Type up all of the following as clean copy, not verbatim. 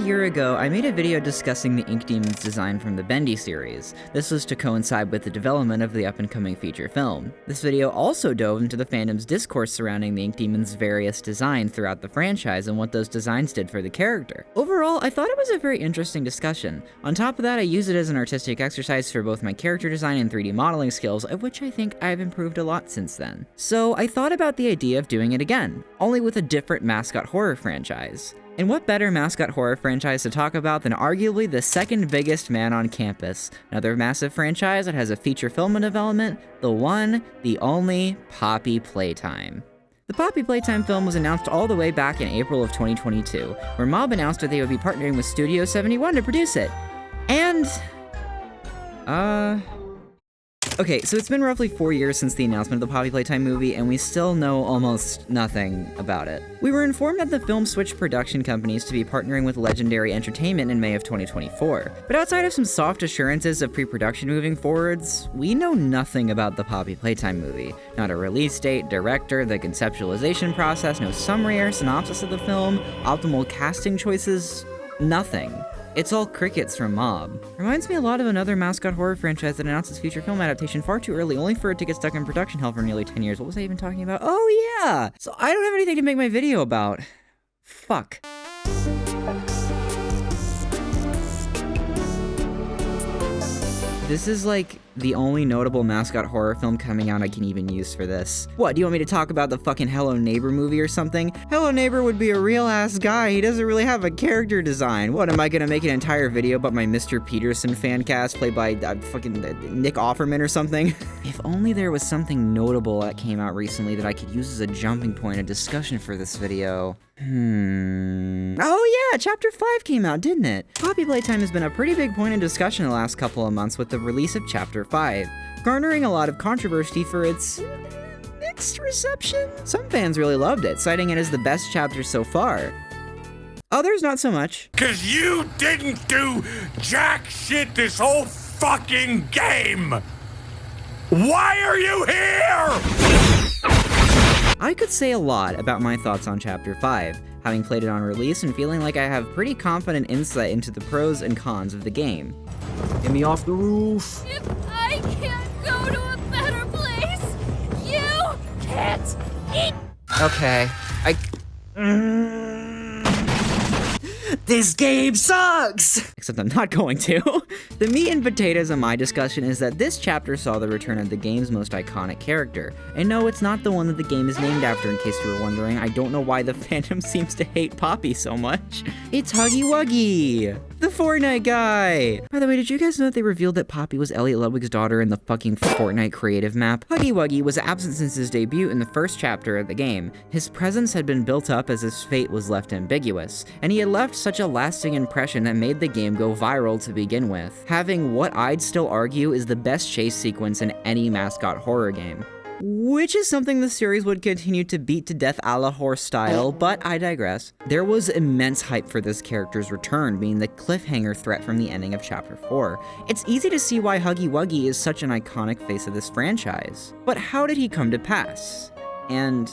year ago, I made a video discussing the Ink Demon's design from the Bendy series. This was to coincide with the development of the up-and-coming feature film. This video also dove into the fandom's discourse surrounding the Ink Demon's various designs throughout the franchise and what those designs did for the character. Overall, I thought it was a very interesting discussion. On top of that, I used it as an artistic exercise for both my character design and 3D modeling skills, of which I think I've improved a lot since then. So I thought about the idea of doing it again, only with a different mascot horror franchise. And what better mascot horror franchise to talk about than arguably the second biggest man on campus, another massive franchise that has a feature film in development, the one, the only, Poppy Playtime. The Poppy Playtime film was announced all the way back in April of 2022, where Mob announced that they would be partnering with Studio 71 to produce it. And... Okay, so it's been roughly 4 years since the announcement of the Poppy Playtime movie, and we still know almost nothing about it. We were informed that the film switched production companies to be partnering with Legendary Entertainment in May of 2024. But outside of some soft assurances of pre-production moving forwards, we know nothing about the Poppy Playtime movie. Not a release date, director, the conceptualization process, no summary or synopsis of the film, optimal casting choices, nothing. It's all crickets from Mob. Reminds me a lot of another mascot horror franchise that announced its feature film adaptation far too early, only for it to get stuck in production hell for nearly 10 years. What was I even talking about? Oh yeah! So I don't have anything to make my video about. Fuck. This is like the only notable mascot horror film coming out I can even use for this. What, do you want me to talk about the fucking Hello Neighbor movie or something? Hello Neighbor would be a real ass guy. He doesn't really have a character design. What, am I gonna make an entire video about my Mr. Peterson fan cast played by fucking Nick Offerman or something? If only there was something notable that came out recently that I could use as a jumping point of discussion for this video. Oh yeah, Chapter 5 came out, didn't it? Poppy Playtime has been a pretty big point of discussion the last couple of months with the release of Chapter 5, garnering a lot of controversy for its mixed reception. Some fans really loved it, citing it as the best chapter so far. Others not so much. 'Cause you didn't do jack shit this whole fucking game! Why are you here?! I could say a lot about my thoughts on Chapter 5, having played it on release and feeling like I have pretty confident insight into the pros and cons of the game. Get me off the roof! If I can't go to a better place, you can't eat. Okay, This game sucks! Except I'm not going to. The meat and potatoes of my discussion is that this chapter saw the return of the game's most iconic character. And no, it's not the one that the game is named after, in case you were wondering. I don't know why the fandom seems to hate Poppy so much. It's Huggy Wuggy, the Fortnite guy. By the way, did you guys know that they revealed that Poppy was Elliot Ludwig's daughter in the fucking Fortnite creative map? Huggy Wuggy was absent since his debut in the first chapter of the game. His presence had been built up as his fate was left ambiguous, and he had left such a lasting impression that made the game go viral to begin with, having what I'd still argue is the best chase sequence in any mascot horror game. Which is something the series would continue to beat to death a la horse style, but I digress. There was immense hype for this character's return, being the cliffhanger threat from the ending of Chapter 4. It's easy to see why Huggy Wuggy is such an iconic face of this franchise. But how did he come to pass? And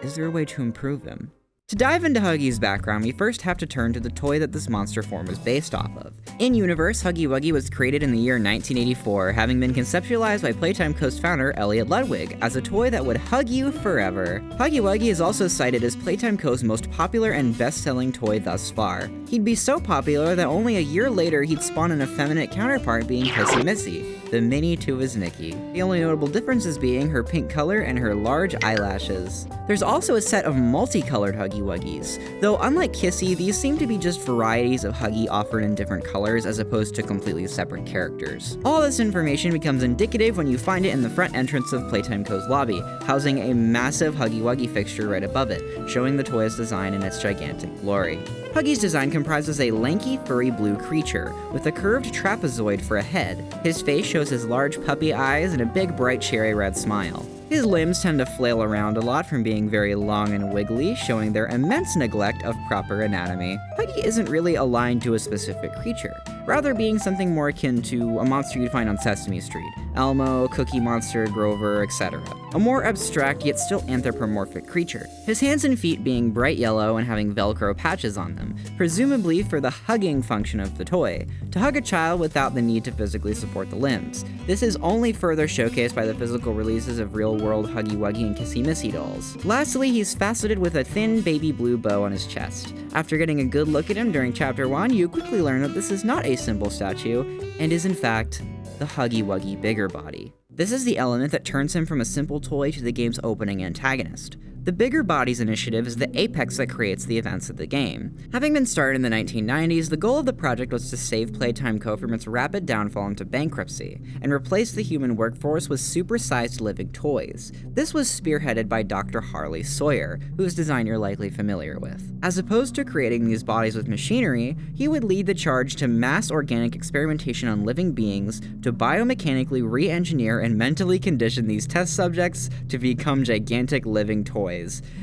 is there a way to improve him? To dive into Huggy's background, we first have to turn to the toy that this monster form is based off of. In-universe, Huggy Wuggy was created in the year 1984, having been conceptualized by Playtime co-founder Elliot Ludwig as a toy that would hug you forever. Huggy Wuggy is also cited as Playtime Co.'s most popular and best-selling toy thus far. He'd be so popular that only a year later he'd spawn an effeminate counterpart being Pissy Missy, the mini to his Nikki. The only notable differences being her pink color and her large eyelashes. There's also a set of multicolored Huggy Wuggies, though unlike Kissy, these seem to be just varieties of Huggy offered in different colors as opposed to completely separate characters. All this information becomes indicative when you find it in the front entrance of Playtime Co.'s lobby, housing a massive Huggy Wuggy fixture right above it, showing the toy's design in its gigantic glory. Huggy's design comprises a lanky, furry blue creature, with a curved trapezoid for a head. His face shows his large puppy eyes and a big bright cherry red smile. His limbs tend to flail around a lot from being very long and wiggly, showing their immense neglect of proper anatomy. Huggy isn't really aligned to a specific creature, rather being something more akin to a monster you'd find on Sesame Street, Elmo, Cookie Monster, Grover, etc. A more abstract yet still anthropomorphic creature. His hands and feet being bright yellow and having Velcro patches on them, presumably for the hugging function of the toy, to hug a child without the need to physically support the limbs. This is only further showcased by the physical releases of real-world Huggy Wuggy and Kissy Missy dolls. Lastly, he's faceted with a thin baby blue bow on his chest. After getting a good look at him during Chapter 1, you quickly learn that this is not a simple statue, and is in fact the Huggy Wuggy bigger body. This is the element that turns him from a simple toy to the game's opening antagonist. The Bigger Bodies initiative is the apex that creates the events of the game. Having been started in the 1990s, the goal of the project was to save Playtime Co. from its rapid downfall into bankruptcy, and replace the human workforce with supersized living toys. This was spearheaded by Dr. Harley Sawyer, whose design you're likely familiar with. As opposed to creating these bodies with machinery, he would lead the charge to mass organic experimentation on living beings, to biomechanically re-engineer and mentally condition these test subjects to become gigantic living toys.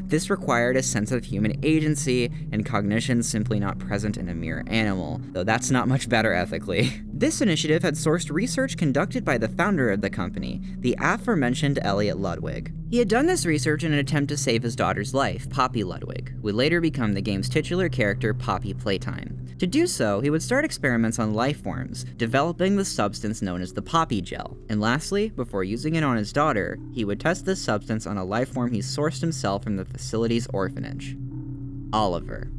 This required a sense of human agency and cognition simply not present in a mere animal, though that's not much better ethically. This initiative had sourced research conducted by the founder of the company, the aforementioned Elliot Ludwig. He had done this research in an attempt to save his daughter's life, Poppy Ludwig, who would later become the game's titular character, Poppy Playtime. To do so, he would start experiments on life forms, developing the substance known as the Poppy Gel. And lastly, before using it on his daughter, he would test this substance on a life form he sourced himself from the facility's orphanage. Oliver.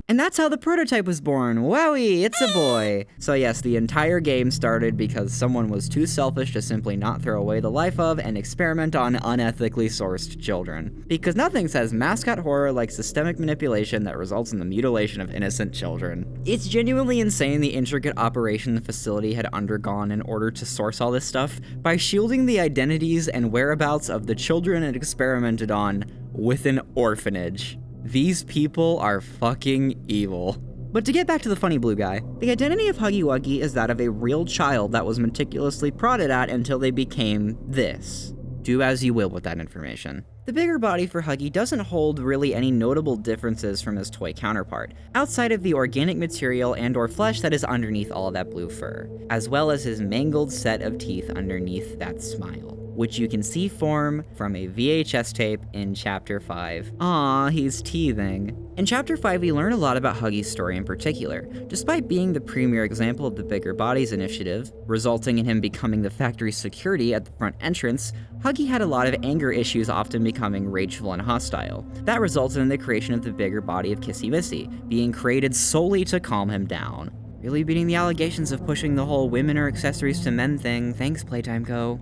And that's how the prototype was born. Wowie, it's a boy. So yes, the entire game started because someone was too selfish to simply not throw away the life of and experiment on unethically sourced children. Because nothing says mascot horror like systemic manipulation that results in the mutilation of innocent children. It's genuinely insane the intricate operation the facility had undergone in order to source all this stuff by shielding the identities and whereabouts of the children it experimented on with an orphanage. These people are fucking evil. But to get back to the funny blue guy, the identity of Huggy Wuggy is that of a real child that was meticulously prodded at until they became this. Do as you will with that information. The bigger body for Huggy doesn't hold really any notable differences from his toy counterpart, outside of the organic material and/or flesh that is underneath all of that blue fur, as well as his mangled set of teeth underneath that smile, which you can see form from a VHS tape in Chapter 5. Aww, he's teething. In Chapter 5, we learn a lot about Huggy's story in particular. Despite being the premier example of the Bigger Bodies initiative, resulting in him becoming the factory's security at the front entrance, Huggy had a lot of anger issues, often becoming rageful and hostile. That resulted in the creation of the bigger body of Kissy Missy, being created solely to calm him down. Really beating the allegations of pushing the whole women are accessories to men thing. Thanks, Playtime Co.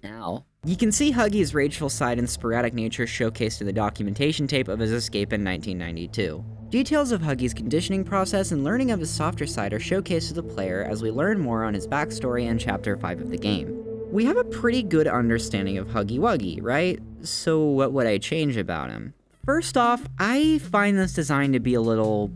Ow. You can see Huggy's rageful side and sporadic nature showcased in the documentation tape of his escape in 1992. Details of Huggy's conditioning process and learning of his softer side are showcased to the player as we learn more on his backstory in Chapter 5 of the game. We have a pretty good understanding of Huggy Wuggy, right? So what would I change about him? First off, I find this design to be a little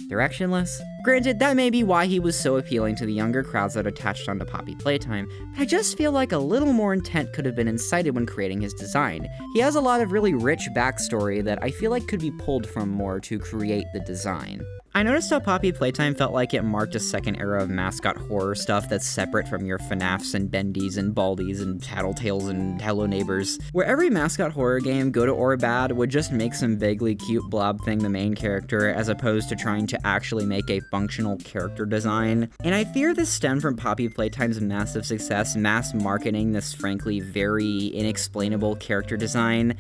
directionless. Granted, that may be why he was so appealing to the younger crowds that attached onto Poppy Playtime, but I just feel like a little more intent could have been incited when creating his design. He has a lot of really rich backstory that I feel like could be pulled from more to create the design. I noticed how Poppy Playtime felt like it marked a second era of mascot horror stuff that's separate from your FNAFs and Bendys and Baldies and Tattletales and Hello Neighbors, where every mascot horror game, good or bad, would just make some vaguely cute blob thing the main character, as opposed to trying to actually make a functional character design. And I fear this stemmed from Poppy Playtime's massive success mass marketing this frankly very inexplainable character design,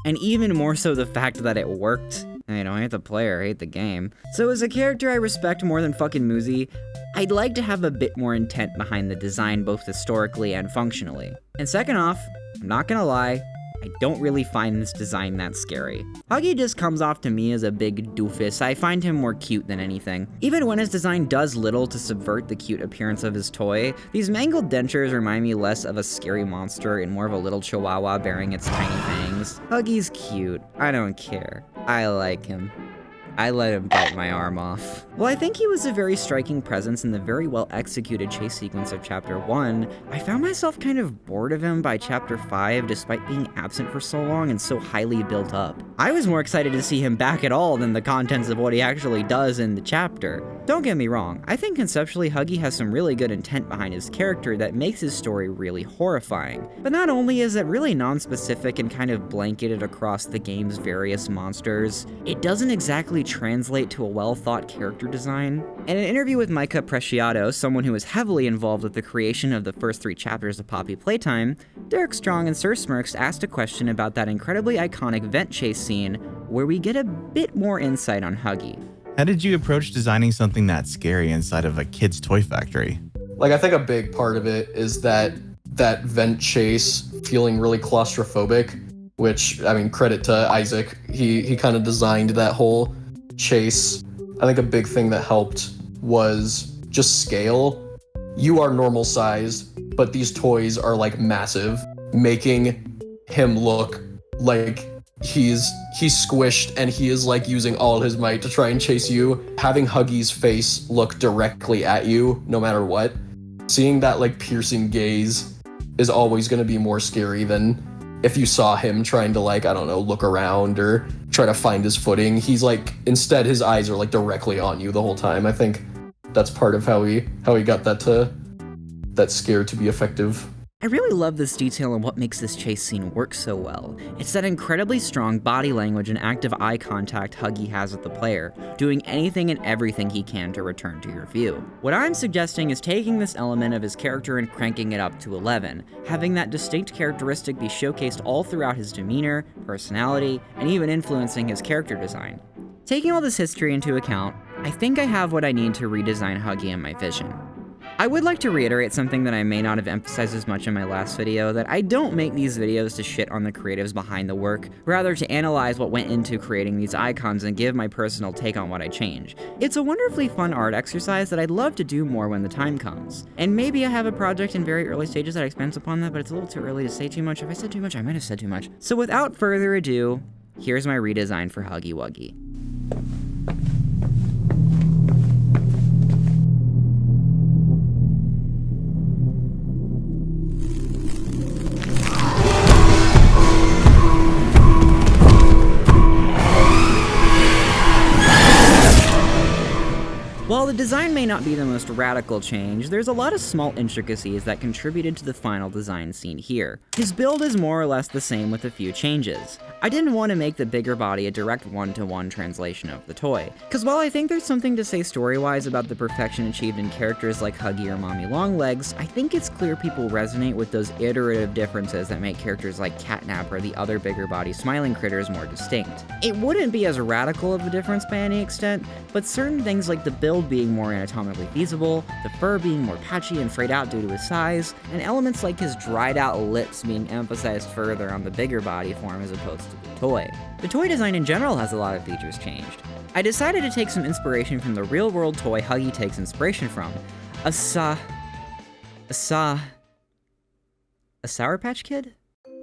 and even more so the fact that it worked. I don't hate the player, I hate the game. So as a character I respect more than fucking Muzi, I'd like to have a bit more intent behind the design both historically and functionally. And second off, I'm not gonna lie, I don't really find this design that scary. Huggy just comes off to me as a big doofus. I find him more cute than anything. Even when his design does little to subvert the cute appearance of his toy, these mangled dentures remind me less of a scary monster and more of a little chihuahua bearing its tiny fangs. Huggy's cute. I don't care. I like him. I let him bite my arm off. While I think he was a very striking presence in the very well executed chase sequence of Chapter 1, I found myself kind of bored of him by Chapter 5 despite being absent for so long and so highly built up. I was more excited to see him back at all than the contents of what he actually does in the chapter. Don't get me wrong, I think conceptually Huggy has some really good intent behind his character that makes his story really horrifying. But not only is it really non-specific and kind of blanketed across the game's various monsters, it doesn't exactly translate to a well-thought character design. In an interview with Micah Preciado, someone who was heavily involved with the creation of the first 3 chapters of Poppy Playtime, Derek Strong and Sir Smirks asked a question about that incredibly iconic vent chase scene where we get a bit more insight on Huggy. How did you approach designing something that scary inside of a kid's toy factory? Like, I think a big part of it is that vent chase feeling really claustrophobic, which, I mean, credit to Isaac. He kind of designed that whole chase. I think a big thing that helped was just scale. You are normal sized, but these toys are like massive, making him look like he's squished and he is like using all his might to try and chase you. Having Huggy's face look directly at you no matter what, seeing that like piercing gaze is always going to be more scary than if you saw him trying to, like, I don't know, look around or try to find his footing. He's like, instead his eyes are like directly on you the whole time. I think that's part of how he got that scare to be effective. I really love this detail and what makes this chase scene work so well. It's that incredibly strong body language and active eye contact Huggy has with the player, doing anything and everything he can to return to your view. What I'm suggesting is taking this element of his character and cranking it up to 11, having that distinct characteristic be showcased all throughout his demeanor, personality, and even influencing his character design. Taking all this history into account, I think I have what I need to redesign Huggy in my vision. I would like to reiterate something that I may not have emphasized as much in my last video, that I don't make these videos to shit on the creatives behind the work, rather to analyze what went into creating these icons and give my personal take on what I change. It's a wonderfully fun art exercise that I'd love to do more when the time comes. And maybe I have a project in very early stages that expands upon that, but it's a little too early to say too much. If I said too much, I might have said too much. So without further ado, here's my redesign for Huggy Wuggy. While the design may not be the most radical change, there's a lot of small intricacies that contributed to the final design seen here. His build is more or less the same with a few changes. I didn't want to make the bigger body a direct one-to-one translation of the toy, because while I think there's something to say story-wise about the perfection achieved in characters like Huggy or Mommy Longlegs, I think it's clear people resonate with those iterative differences that make characters like Catnap or the other bigger body smiling critters more distinct. It wouldn't be as radical of a difference by any extent, but certain things like the build being more anatomically feasible, the fur being more patchy and frayed out due to his size, and elements like his dried out lips being emphasized further on the bigger body form as opposed to the toy. The toy design in general has a lot of features changed. I decided to take some inspiration from the real-world toy Huggy takes inspiration from, a Sour Patch Kid?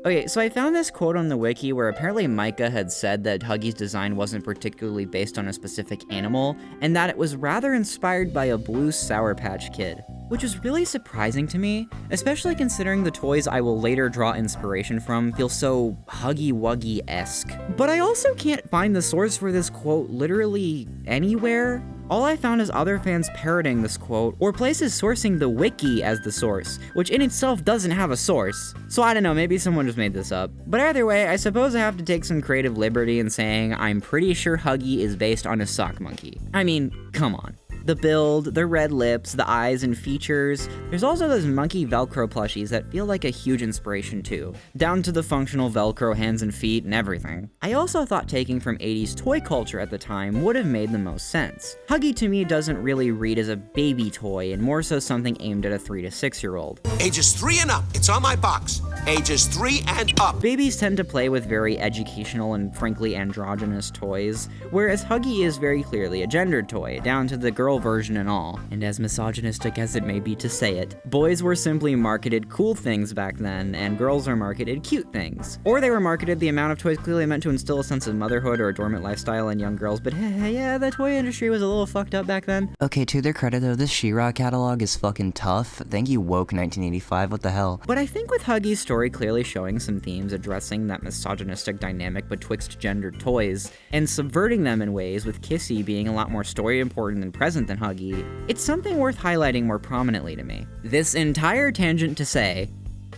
Okay, so I found this quote on the wiki where apparently Micah had said that Huggy's design wasn't particularly based on a specific animal, and that it was rather inspired by a blue Sour Patch Kid, which was really surprising to me, especially considering the toys I will later draw inspiration from feel so Huggy Wuggy-esque. But I also can't find the source for this quote literally anywhere. All I found is other fans parroting this quote, or places sourcing the wiki as the source, which in itself doesn't have a source. So I don't know, maybe someone just made this up. But either way, I suppose I have to take some creative liberty in saying I'm pretty sure Huggy is based on a sock monkey. I mean, come on. The build, the red lips, the eyes and features. There's also those monkey Velcro plushies that feel like a huge inspiration too, down to the functional Velcro hands and feet and everything. I also thought taking from 80s toy culture at the time would have made the most sense. Huggy to me doesn't really read as a baby toy and more so something aimed at a 3 to 6 year old. Ages 3 and up, it's on my box. ages 3 and up. Babies tend to play with very educational and frankly androgynous toys, whereas Huggy is very clearly a gendered toy, down to the girl version and all. And as misogynistic as it may be to say it, boys were simply marketed cool things back then, and girls are marketed cute things. Or they were marketed the amount of toys clearly meant to instill a sense of motherhood or a dormant lifestyle in young girls, but hey, yeah, the toy industry was a little fucked up back then. Okay, to their credit though, this She-Ra catalog is fucking tough. Thank you, woke 1985, what the hell? But I think with Huggy's story clearly showing some themes addressing that misogynistic dynamic betwixt gendered toys, and subverting them in ways, with Kissy being a lot more story important and present than Huggy, it's something worth highlighting more prominently to me. This entire tangent to say,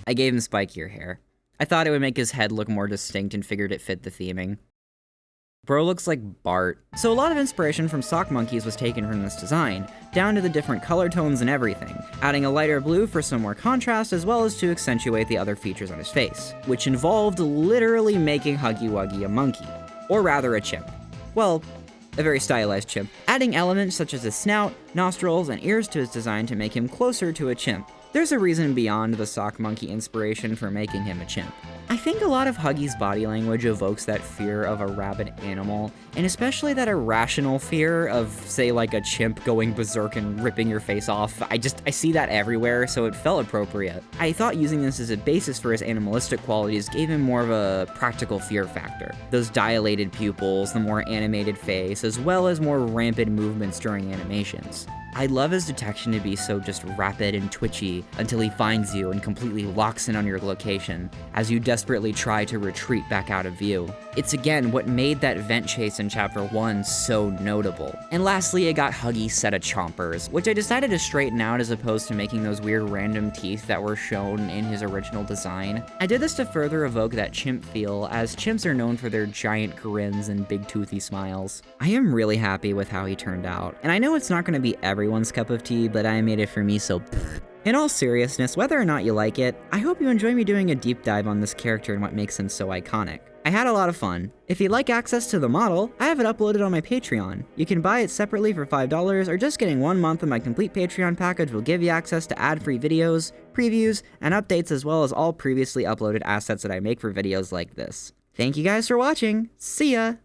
I gave him spikier hair. I thought it would make his head look more distinct and figured it fit the theming. Bro looks like Bart. So a lot of inspiration from sock monkeys was taken from this design, down to the different color tones and everything, adding a lighter blue for some more contrast as well as to accentuate the other features on his face, which involved literally making Huggy Wuggy a monkey, or rather a chimp. Well, a very stylized chimp, adding elements such as his snout, nostrils, and ears to his design to make him closer to a chimp. There's a reason beyond the sock monkey inspiration for making him a chimp. I think a lot of Huggy's body language evokes that fear of a rabid animal, and especially that irrational fear of, say, like a chimp going berserk and ripping your face off. I see that everywhere, so it felt appropriate. I thought using this as a basis for his animalistic qualities gave him more of a practical fear factor. Those dilated pupils, the more animated face, as well as more rampant movements during animations. I love his detection to be so just rapid and twitchy until he finds you and completely locks in on your location as you desperately try to retreat back out of view. It's again what made that vent chase in chapter 1 so notable. And lastly, I got Huggy's set of chompers, which I decided to straighten out as opposed to making those weird random teeth that were shown in his original design. I did this to further evoke that chimp feel, as chimps are known for their giant grins and big toothy smiles. I am really happy with how he turned out, and I know it's not going to be everyone's cup of tea, but I made it for me, so in all seriousness, whether or not you like it, I hope you enjoy me doing a deep dive on this character and what makes him so iconic. I had a lot of fun. If you'd like access to the model, I have it uploaded on my Patreon. You can buy it separately for $5, or just getting 1 month of my complete Patreon package will give you access to ad-free videos, previews, and updates, as well as all previously uploaded assets that I make for videos like this. Thank you guys for watching. See ya!